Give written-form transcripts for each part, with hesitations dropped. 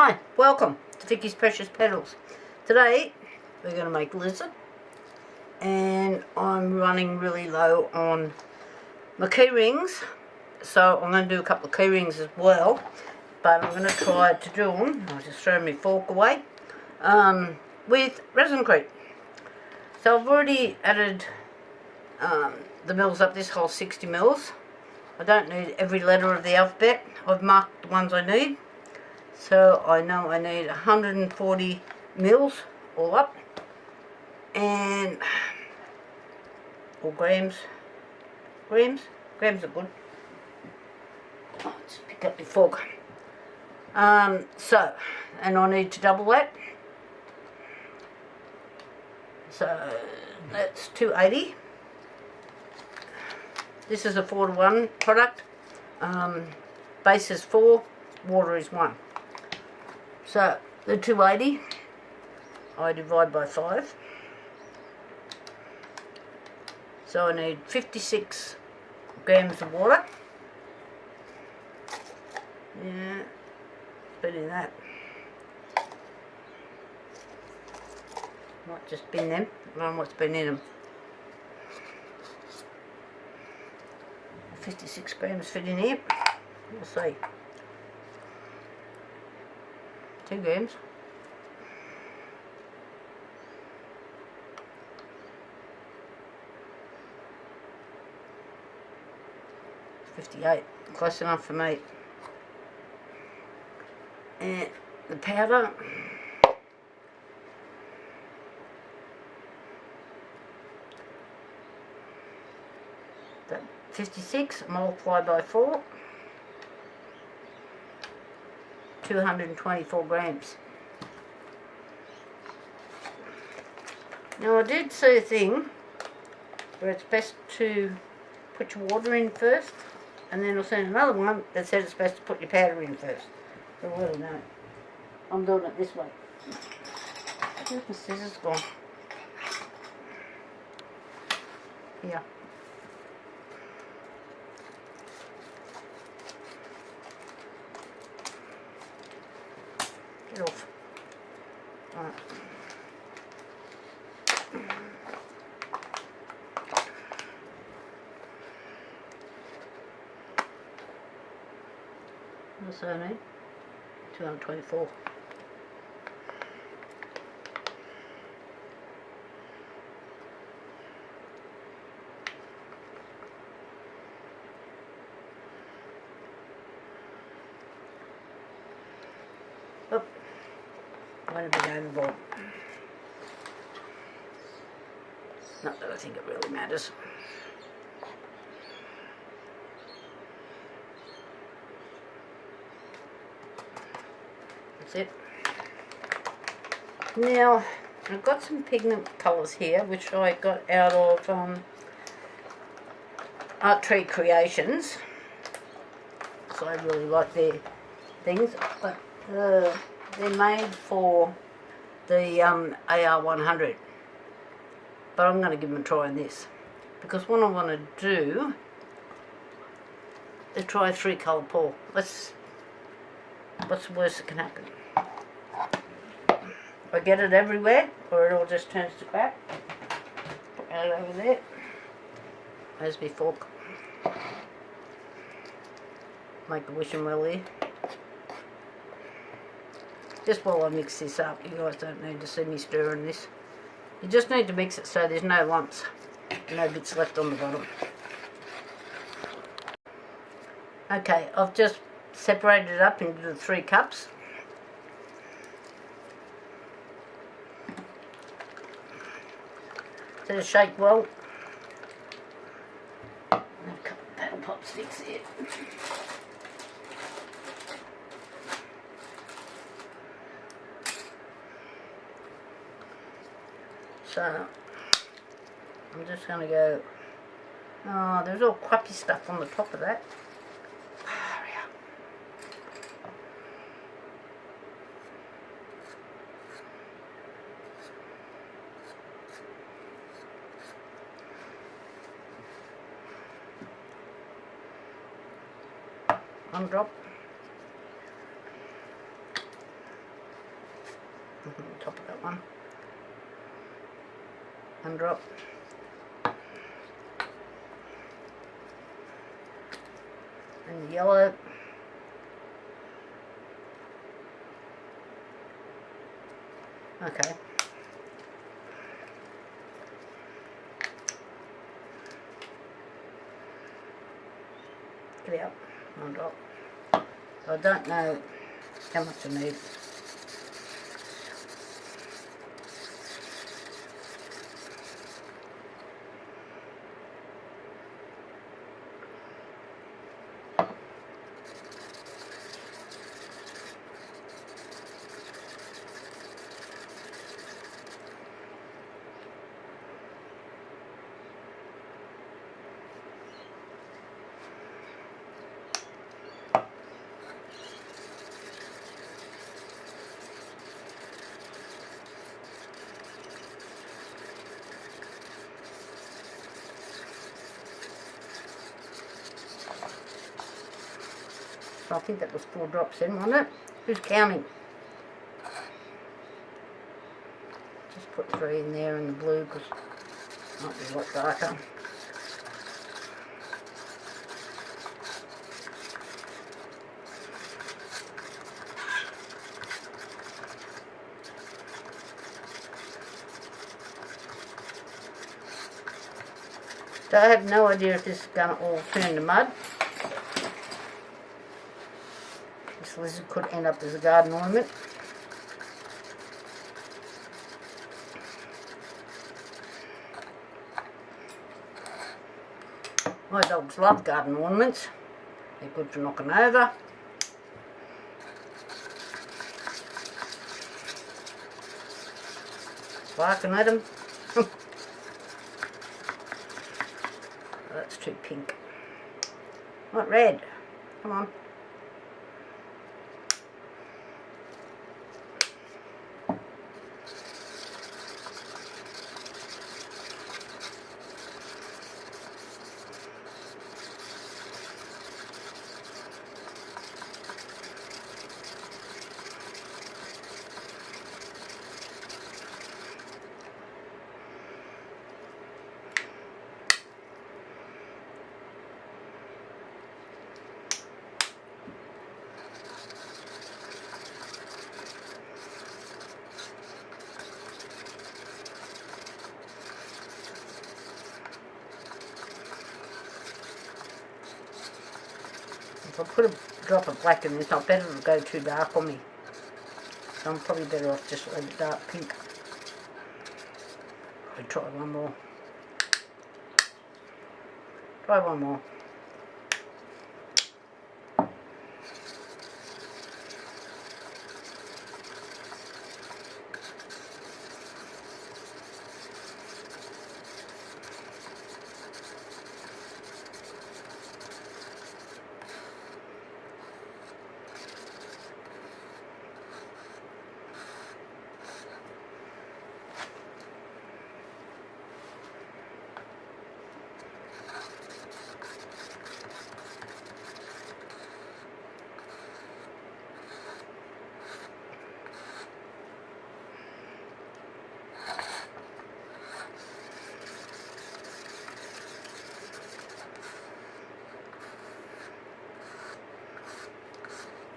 Hi, welcome to Vicky's Precious Petals. Today we're going to make lizard, and I'm running really low on my key rings, so I'm going to do a couple of key rings as well, but I'm going to try to do them, I'll just throw my fork away, with ResinCrete. So I've already added the mils up, this whole 60 mils. I don't need every letter of the alphabet. I've marked the ones I need. So I know I need 140 mils all up, and or grams are good. Oh, just pick up your fork. So, and I need to double that. So that's 280. This is a 4:1 product. Base is 4, water is 1. So the 280 I divide by 5. So I need 56 grams of water. Yeah, put in that. Might just bin them. I don't know what's been in them. 56 grams fit in here. We'll see. 2 grams. It's 58. Close enough for me. And the powder. That 56 multiplied by 4. 224 grams. Now I did see a thing where it's best to put your water in first, and then I've seen another one that says it's best to put your powder in first. So I don't know. I'm doing it this way. Where's my scissors gone? Here. Get off. Alright. What's that I need? 224. Oh, might have been overboard. Not that I think it really matters. That's it. Now, I've got some pigment colours here, which I got out of ResinCrete Creations. So I really like their things, but they're made for the AR100. But I'm going to give them a try on this, because what I want to do is try a 3-colour pour. What's the worst that can happen? I get it everywhere, or it all just turns to crap. Put that over there. There's my fork. Make a wishing well here. Just while I mix this up, you guys don't need to see me stirring this. You just need to mix it so there's no lumps, no bits left on the bottom. Okay, I've just separated it up into the 3 cups. So shake well. And a couple of paddle pop sticks here. So I'm just going to go. Oh, there's all crappy stuff on the top of that. One drop. one. One drop. And the yellow. Okay. Get it up. One drop. So I don't know how much I need. So I think that was 4 drops in, wasn't it? Who's counting? Just put 3 in there in the blue because it might be a lot darker. So I have no idea if this is going to all turn to mud. This lizard could end up as a garden ornament. My dogs love garden ornaments. They're good for knocking over. Barking at them. That's too pink. Not red. Come on. If I put a drop of black in this, not better to go too dark on me. So I'm probably better off just leave it dark pink. I'll try one more. Try one more.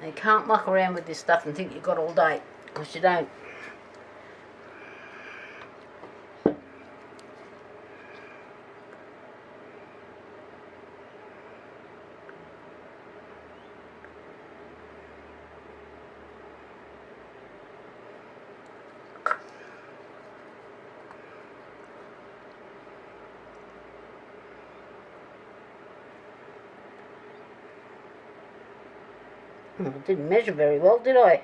Now you can't muck around with this stuff and think you've got all day, because you don't. I didn't measure very well, did I?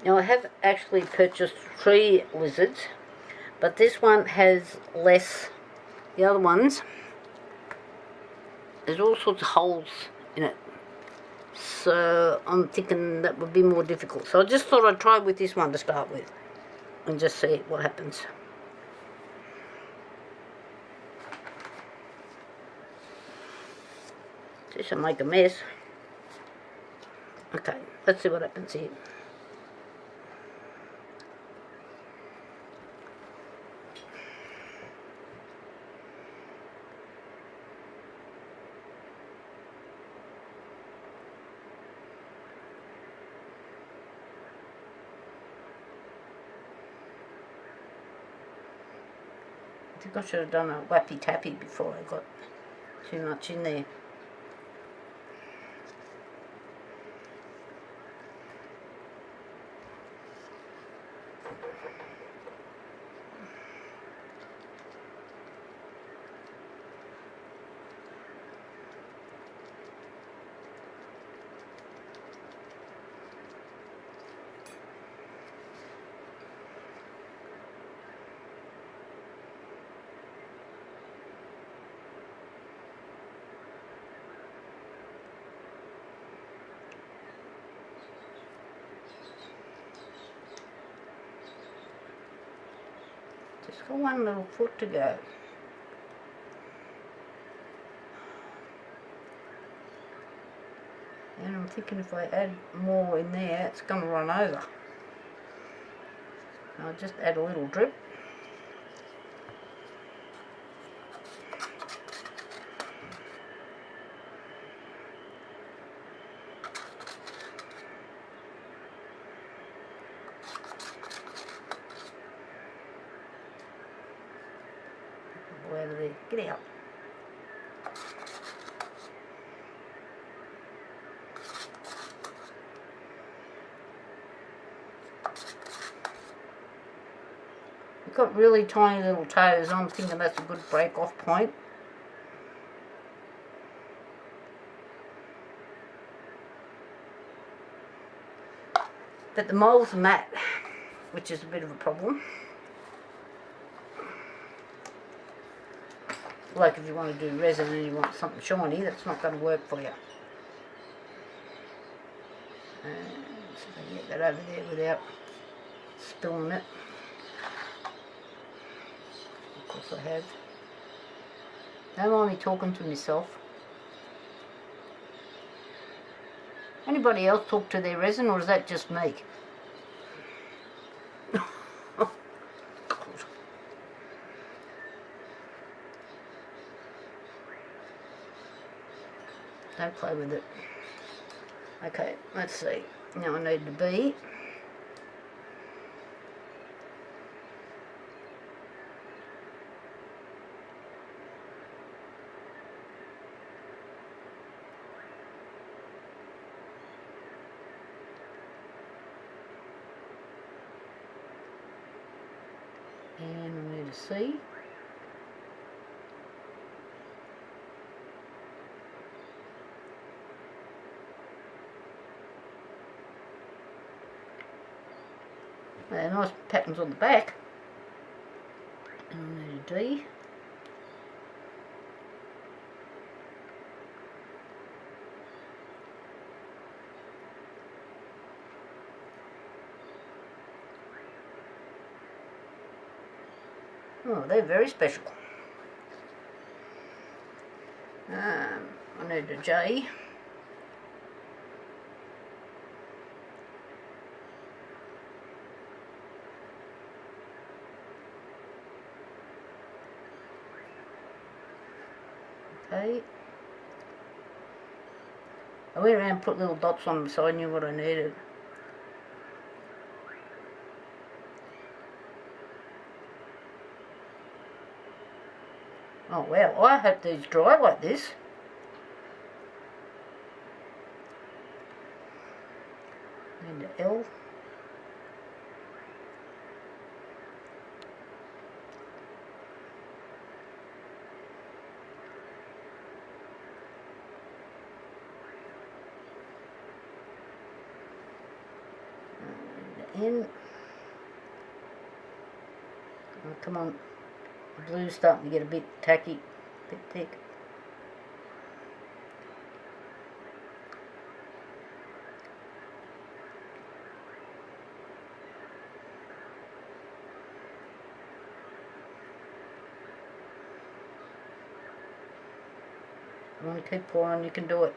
Now I have actually purchased 3 lizards, but this one has less. The other ones, there's all sorts of holes in it. So I'm thinking that would be more difficult. So I just thought I'd try with this one to start with and just see what happens. Just to make a mess. Okay, let's see what happens here. I think I should have done a wappy tappy before I got too much in there. Just got one little foot to go. And I'm thinking if I add more in there, it's going to run over. I'll just add a little drip. Out of there. Get out. You've got really tiny little toes. I'm thinking that's a good break off point. But the mould's matte, which is a bit of a problem. Like if you want to do resin and you want something shiny, that's not going to work for you. And so I can get that over there without spilling it. Of course I have. Don't mind me talking to myself. Anybody else talk to their resin, or is that just me? Don't play with it. Okay, let's see. Now I need the bee. And I need a C. They're nice patterns on the back. And I need a D. Oh, they're very special. I need a J. Okay. I went around and put little dots on them so I knew what I needed. Oh wow, I hope these dry like this. And the L. in. Oh, come on. The blue's starting to get a bit tacky, a bit thick. Keep pouring, you can do it.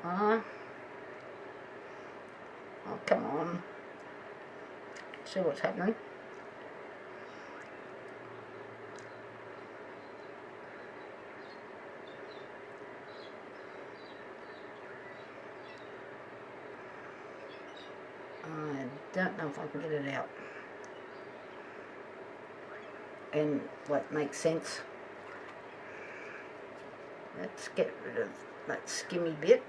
Oh, come on. See what's happening. I don't know if I can get it out. And what makes sense. Let's get rid of that skimmy bit.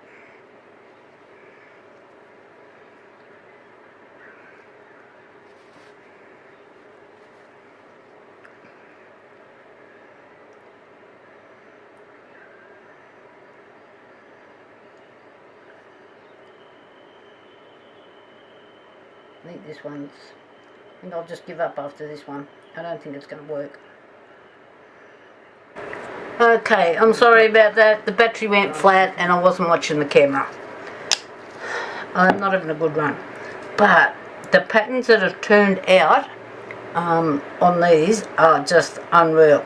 I think this one's, I think I'll just give up after this one. I don't think it's going to work. Okay, I'm sorry about that. The battery went flat and I wasn't watching the camera. I'm not having a good run. But the patterns that have turned out on these are just unreal.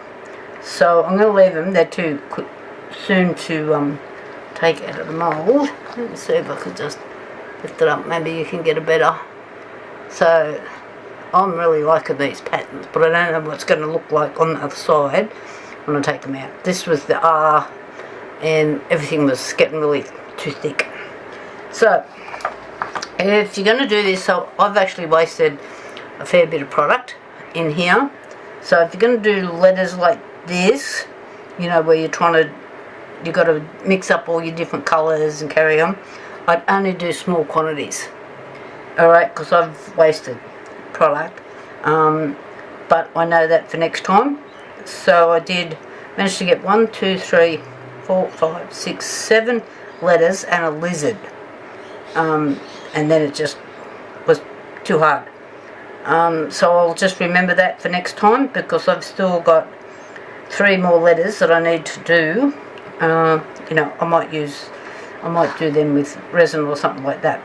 So I'm going to leave them. They're too soon to take out of the mould. Let me see if I can just lift it up. Maybe you can get a better. So I'm really liking these patterns, but I don't know what's going to look like on the other side when I take them out. This was the R and everything was getting really too thick. So if you're going to do this, so I've actually wasted a fair bit of product in here. So if you're going to do letters like this, you know, where you've got to mix up all your different colours and carry on, I'd only do small quantities. Alright, because I've wasted product. But I know that for next time. So I did manage to get 1, 2, 3, 4, 5, 6, 7 letters and a lizard. And then it just was too hard. So I'll just remember that for next time, because I've still got 3 more letters that I need to do. You know, I might do them with resin or something like that.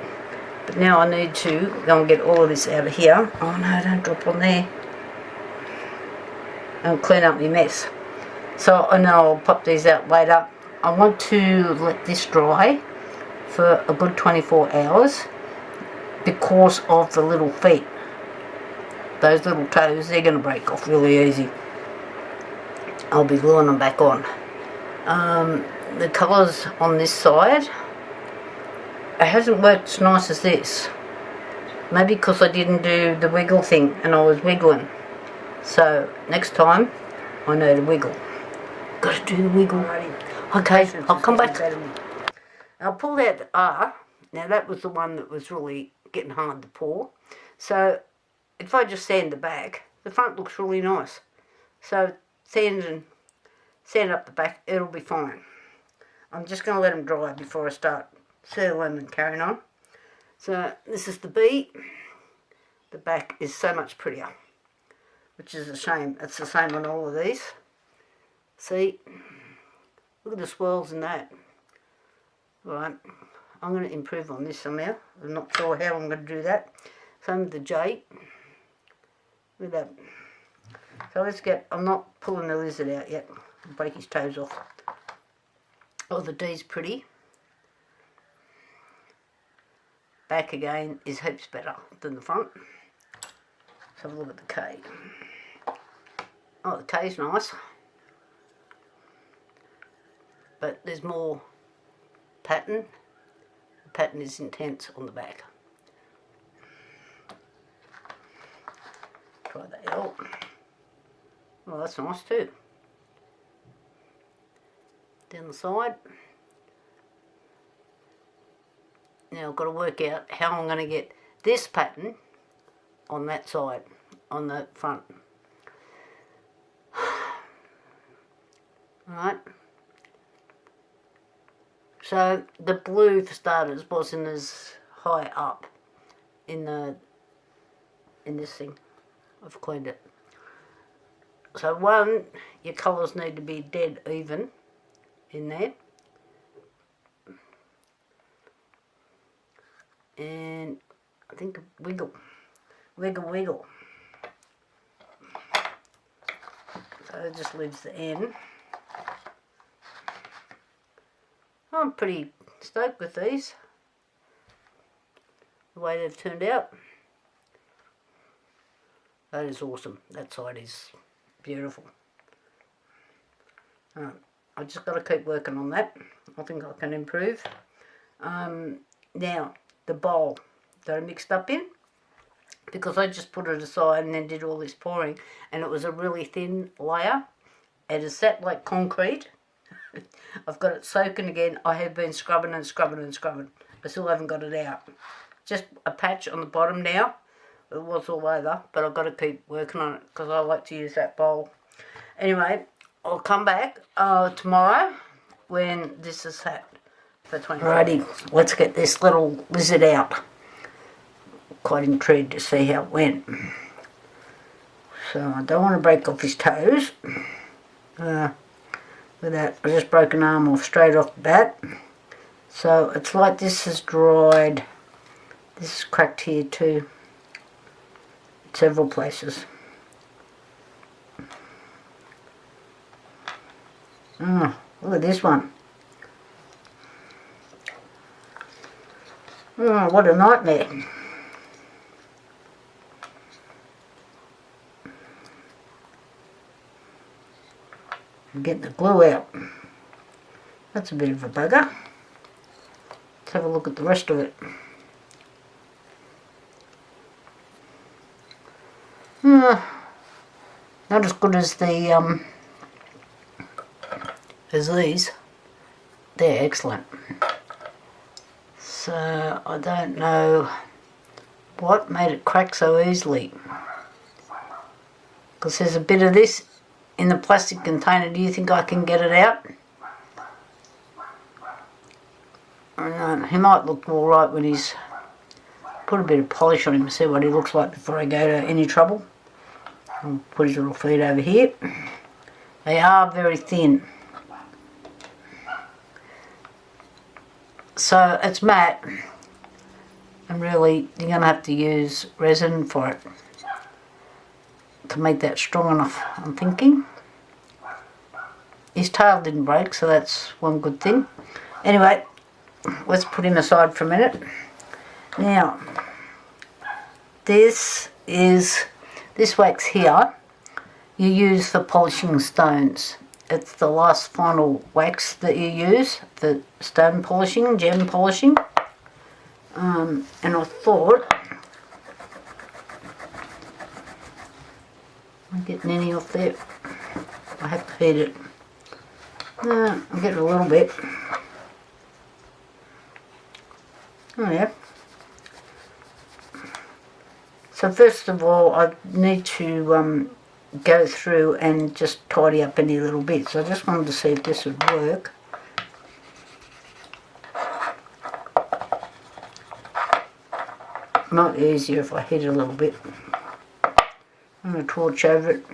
But now I need to go and get all of this out of here. Oh no, don't drop on there. And clean up my mess. So I know I'll pop these out later. I want to let this dry for a good 24 hours because of the little feet. Those little toes, they're going to break off really easy. I'll be gluing them back on. The colours on this side, it hasn't worked as nice as this. Maybe because I didn't do the wiggle thing and I was wiggling. So next time I know to wiggle. Got to do the wiggle. Okay, I'll come back. I'll pull out the R. Now that was the one that was really getting hard to pour. So if I just sand the back, the front looks really nice. So sand up the back, it'll be fine. I'm just going to let them dry before I start sealing and carrying on. So this is the B. The back is so much prettier, which is a shame. It's the same on all of these. See, look at the swirls in that. Right, I'm going to improve on this somehow. I'm not sure how I'm going to do that. Same with the J. Look at that. So let's get, I'm not pulling the lizard out yet. I'll break his toes off. Oh, the D's pretty. Back again is heaps better than the front. Let's have a look at the K. Oh, the K's nice. But there's more pattern. The pattern is intense on the back. Try the L. Well, that's nice too. Down the side. Now I've got to work out how I'm going to get this pattern on that side, on the front. Alright. So the blue, for starters, wasn't as high up in this thing. I've cleaned it. So one, your colours need to be dead even in there. And I think wiggle. So it just leaves the end. I'm pretty stoked with these, the way they've turned out. That is awesome. That side is beautiful. I just got to keep working on that. I think I can improve. Now, the bowl that I mixed up in, because I just put it aside and then did all this pouring, and it was a really thin layer. It is sat like concrete. I've got it soaking again. I have been scrubbing and scrubbing and scrubbing. I still haven't got it out. Just a patch on the bottom now. It was all over, but I've got to keep working on it because I like to use that bowl. Anyway, I'll come back tomorrow when this is set for 24. Alrighty, let's get this little lizard out. Quite intrigued to see how it went. So I don't want to break off his toes. With that, I just broke an arm off straight off the bat. So it's like this has dried. This is cracked here too. Several places. Look at this one. What a nightmare. Get the glue out. That's a bit of a bugger. Let's have a look at the rest of it. Not as good as the as these. They're excellent. So I don't know what made it crack so easily. Because there's a bit of this in the plastic container. Do you think I can get it out? I don't know. He might look alright when he's put a bit of polish on him and see what he looks like before I go to any trouble. I'll put his little feet over here. They are very thin. So it's matte, and really you're going to have to use resin for it to make that strong enough, I'm thinking. His tail didn't break, so that's one good thing. Anyway, let's put him aside for a minute. Now, this wax here you use for polishing stones. It's the last final wax that you use for stone polishing, gem polishing. And I thought, I'm getting any off there. I have to heat it. I'm getting a little bit. Oh yeah. So first of all, I need to go through and just tidy up any little bits. So I just wanted to see if this would work. Might be easier if I heat it a little bit. I'm going to torch over it.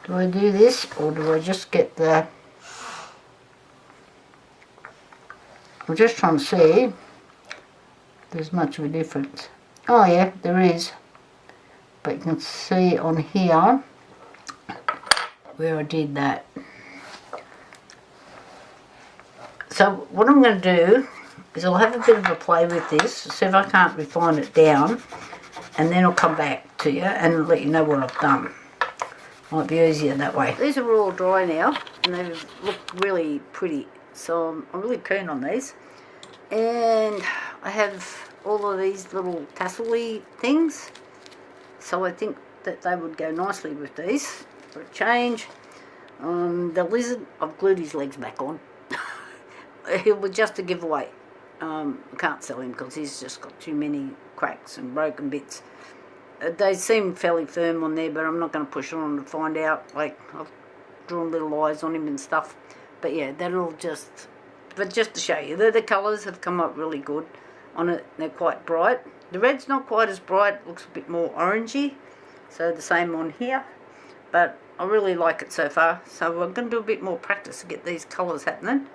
Do I do this, or do I just get the... I'm just trying to see if there's much of a difference. Oh yeah, there is. But you can see on here where I did that. So what I'm going to do is I'll have a bit of a play with this, see if I can't refine it down, and then I'll come back to you and let you know what I've done. Might be easier that way. These are all dry now, and they look really pretty, so I'm really keen on these. And I have all of these little tassel-y things, so I think that they would go nicely with these for a change. The lizard, I've glued his legs back on. It was just a giveaway. I can't sell him because he's just got too many cracks and broken bits. They seem fairly firm on there, but I'm not going to push on to find out. Like, I've drawn little eyes on him and stuff. But yeah, that'll just... But just to show you, the colours have come up really good on it. They're quite bright. The red's not quite as bright. Looks a bit more orangey. So the same on here. But I really like it so far. So I'm going to do a bit more practice to get these colours happening.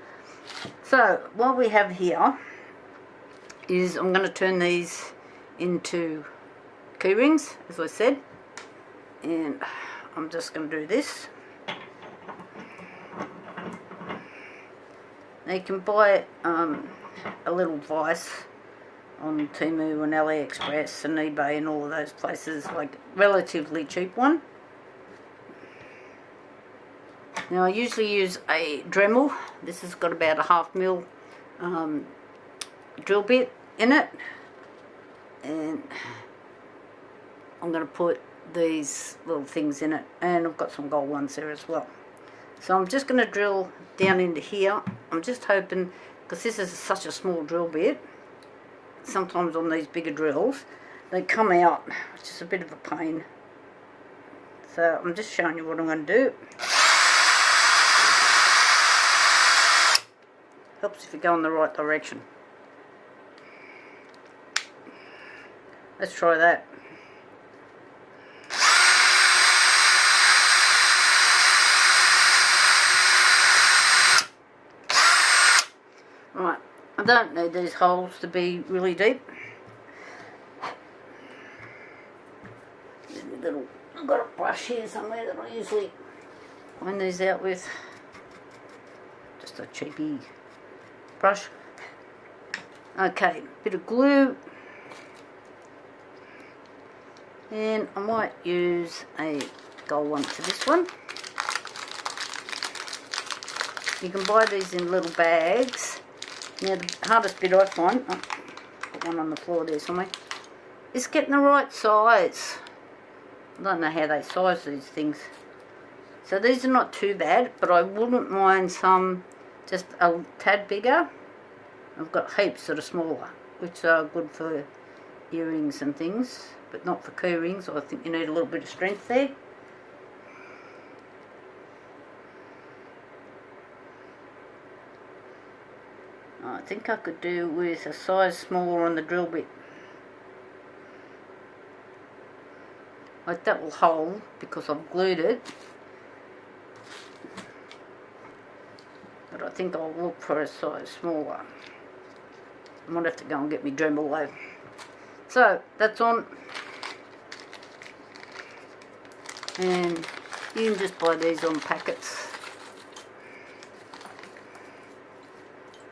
So what we have here is I'm going to turn these into key rings, as I said. And I'm just going to do this. Now you can buy a little vise on Temu and AliExpress and eBay and all of those places, like relatively cheap one. Now I usually use a Dremel. This has got about a 1/2 mil drill bit in it, and I'm going to put these little things in it, and I've got some gold ones there as well. So I'm just going to drill down into here. I'm just hoping, because this is such a small drill bit, sometimes on these bigger drills they come out, which is a bit of a pain. So I'm just showing you what I'm going to do. Helps if you go in the right direction. Let's try that. Right, I don't need these holes to be really deep. I've got a brush here somewhere that I usually clean these out with. Just a cheapy brush. Okay, bit of glue. And I might use a gold one for this one. You can buy these in little bags. Now the hardest bit I find, oh, put one on the floor there somewhere, is getting the right size. I don't know how they size these things. So these are not too bad, but I wouldn't mind some just a tad bigger. I've got heaps that are smaller, which are good for earrings and things, but not for key rings. I think you need a little bit of strength there. I think I could do with a size smaller on the drill bit. Like that will hold because I've glued it. But I think I'll look for a size smaller. I might have to go and get me Dremel though. So that's on. And you can just buy these on packets.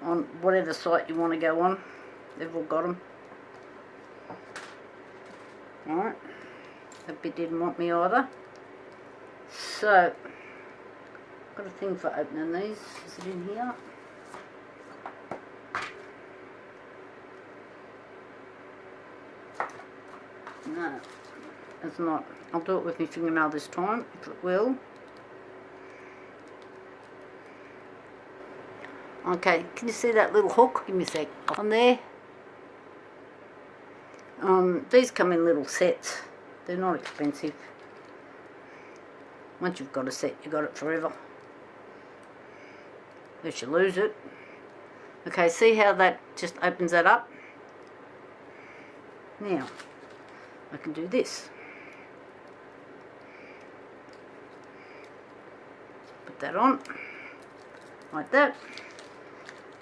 On whatever site you want to go on. They've all got them. Alright. That bit didn't want me either. So, got a thing for opening these. Is it in here? No, it's not. I'll do it with my fingernail this time, if it will. Okay, can you see that little hook? Give me a sec. On there. These come in little sets. They're not expensive. Once you've got a set, you've got it forever. Unless you lose it. Okay, see how that just opens that up? Now, I can do this. Put that on. Like that.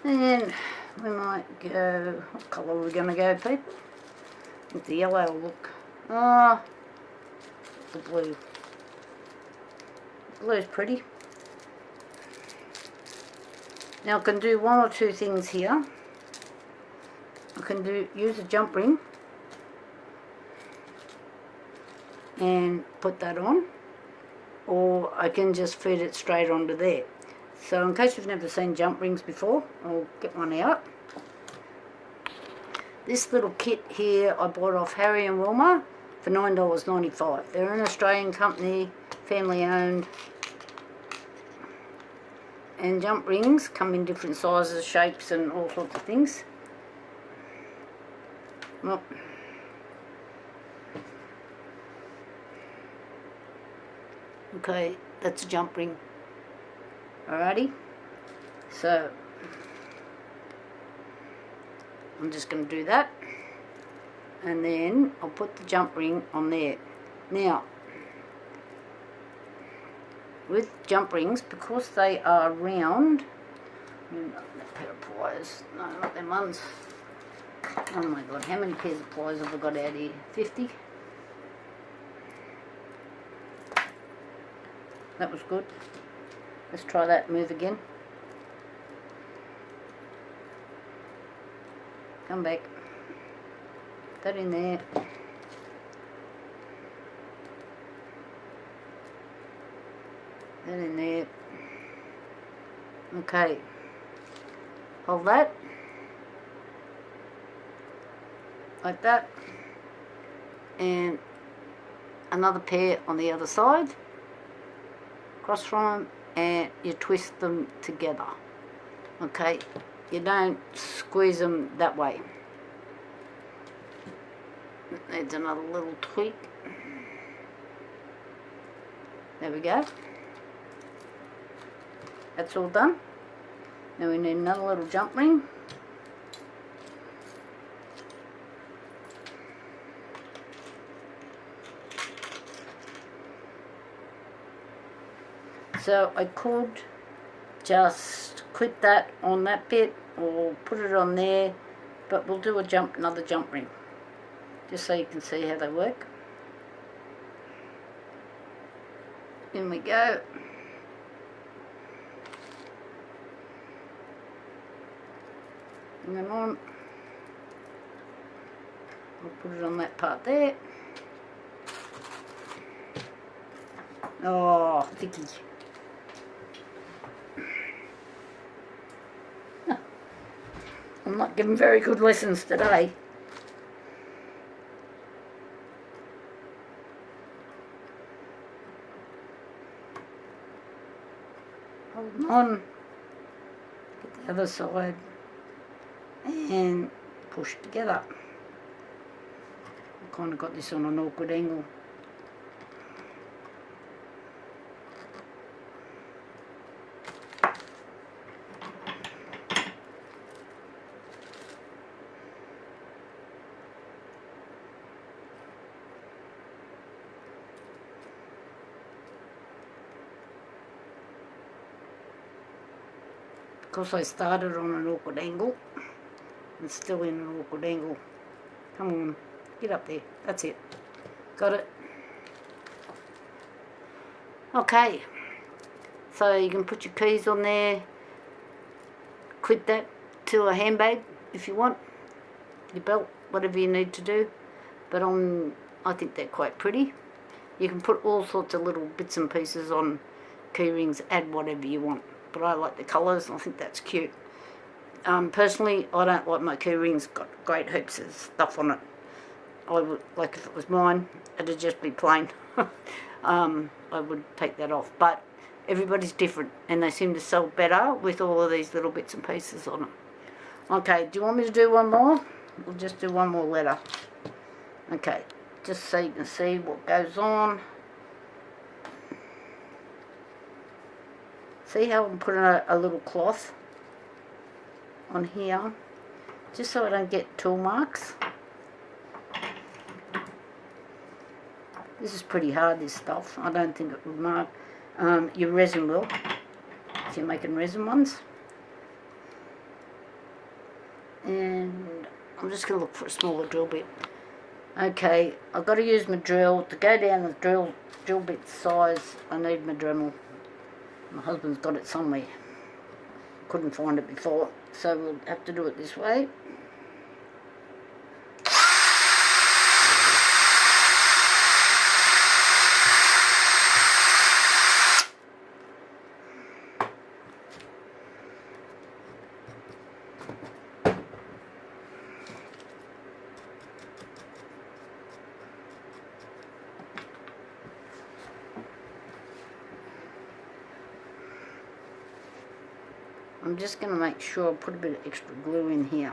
And we might go, what colour are we going to go, people? I think the yellow will look, the blue. Blue's pretty. Now I can do one or two things here. I can use a jump ring and put that on, or I can just feed it straight onto there. So in case you've never seen jump rings before, I'll get one out. This little kit here I bought off Harry and Wilma for $9.95. They're an Australian company, family owned. And jump rings come in different sizes, shapes and all sorts of things. Well, okay, that's a jump ring. Alrighty, so I'm just going to do that, and then I'll put the jump ring on there. Now, with jump rings, because they are round, that pair of pliers, no, not them ones. Oh my god, how many pairs of pliers have I got out here? 50? That was good. Let's try that move again. Come back. That in there. That in there. Okay. Hold that. Like that. And another pair on the other side. Cross from them, and you twist them together. Okay. You don't squeeze them that way. It needs another little tweak. There we go. That's all done. Now we need another little jump ring. So I could just clip that on that bit or put it on there, but we'll do another jump ring, just so you can see how they work. In we go. Hang on. I'll put it on that part there. Oh, thicky. I'm not giving very good lessons today. Hold on. Get the other side. And push together. I've kind of got this on an awkward angle. Because I started on an awkward angle, and still in an awkward angle. Come on, get up there. That's it. Got it. Okay, so you can put your keys on there, clip that to a handbag if you want, your belt, whatever you need to do. But I think they're quite pretty. You can put all sorts of little bits and pieces on key rings, add whatever you want. But I like the colours and I think that's cute. Personally, I don't like my key rings got great heaps of stuff on it. I would, like if it was mine, it'd just be plain. I would take that off. But everybody's different and they seem to sell better with all of these little bits and pieces on them. Okay, do you want me to do one more? We'll just do one more letter. Okay, just so you can see what goes on. See how I'm putting a little cloth on here, just so I don't get tool marks. This is pretty hard, this stuff. I don't think it would mark. Your resin will, if you're making resin ones. And I'm just going to look for a smaller drill bit. Okay, I've got to use my drill. To go down the drill bit size, I need my Dremel. My husband's got it somewhere. Couldn't find it before, so we'll have to do it this way. I'm just going to make sure I put a bit of extra glue in here.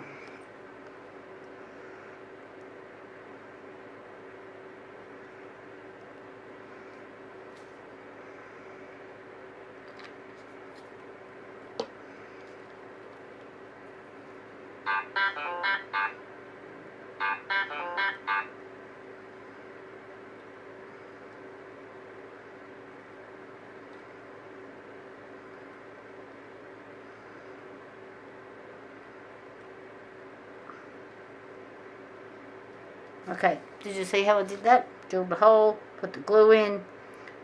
Okay, did you see how I did that? Drilled a hole, put the glue in,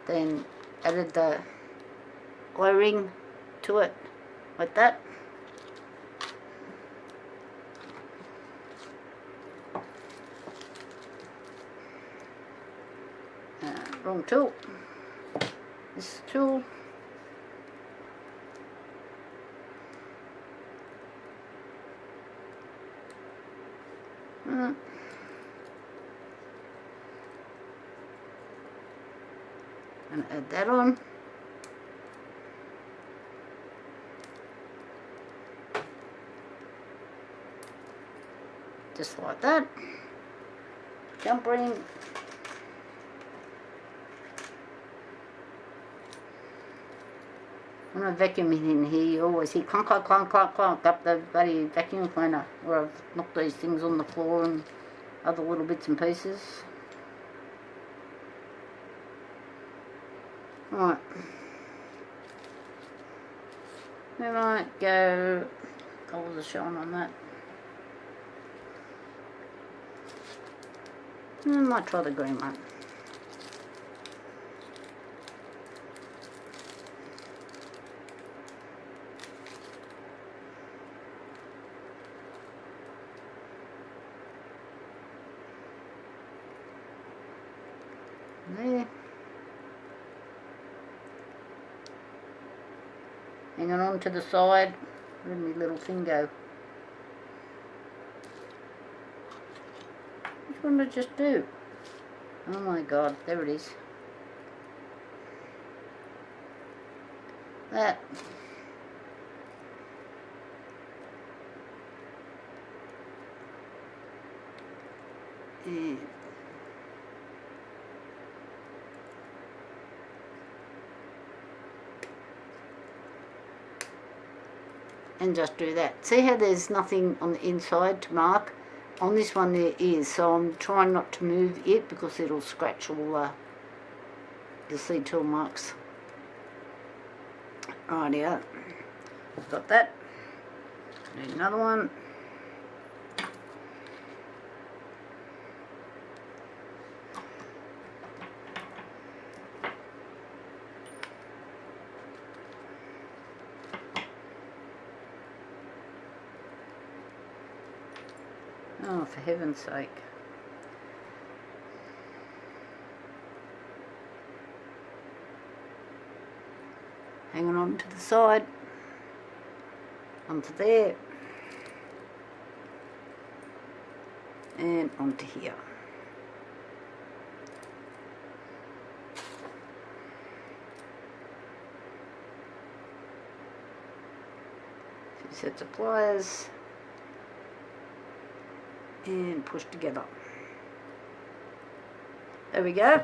then added the glow ring to it, like that. Wrong tool. This tool. And add that on. Just like that. Jump ring. When I vacuum in here, you always hear clunk, clunk, clunk, clunk, clunk up the bloody vacuum cleaner, where I've knocked these things on the floor and other little bits and pieces. Right. We might go, colours are showing on that. I might try the green one. There. Hanging on to the side. Where did my little thing go? Which one did I just do? Oh my god, there it is. That. And just do that. See how there's nothing on the inside to mark? On this one there is, so I'm trying not to move it because it'll scratch all you'll see tool marks. Rightio. Got that. Need another one. Oh, for heaven's sake. Hanging on to the side. Onto there. And onto here. A few sets of pliers. And push together. There we go.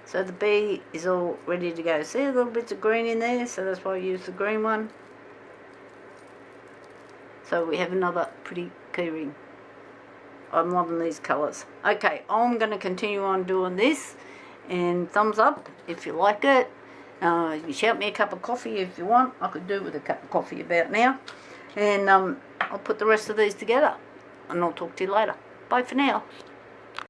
So the bee is all ready to go. See a little bits of green in there, so that's why I used the green one. So we have another pretty keyring. I'm loving these colours. Okay, I'm going to continue on doing this, and thumbs up if you like it. You shout me a cup of coffee if you want. I could do it with a cup of coffee about now. And I'll put the rest of these together, and I'll talk to you later. Bye for now.